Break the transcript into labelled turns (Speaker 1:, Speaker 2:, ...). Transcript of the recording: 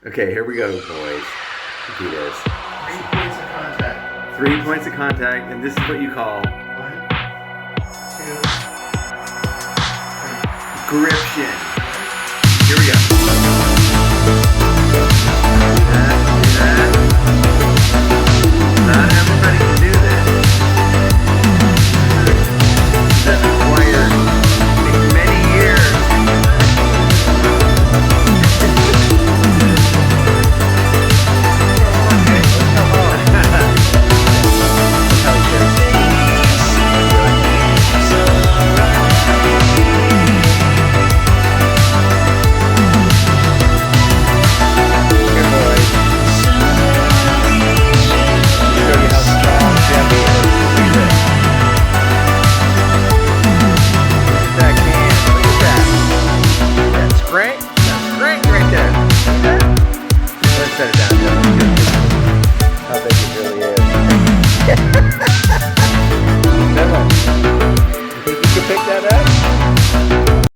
Speaker 1: Okay, here we go, boys. Do this.
Speaker 2: 3 points of contact.
Speaker 1: 3 points of contact, and this is what you call
Speaker 2: 1, 2, 3.
Speaker 1: gription. Here we go. Do that. Not everybody can do this. That requires many years. Okay, let's come on. That's how we do it. Here, boys. Show you how strong Jeff is. Look at this. Look at that can. Look at that. That's great. That's great right there. See that? Let's set it down, Jeff. How big it really is.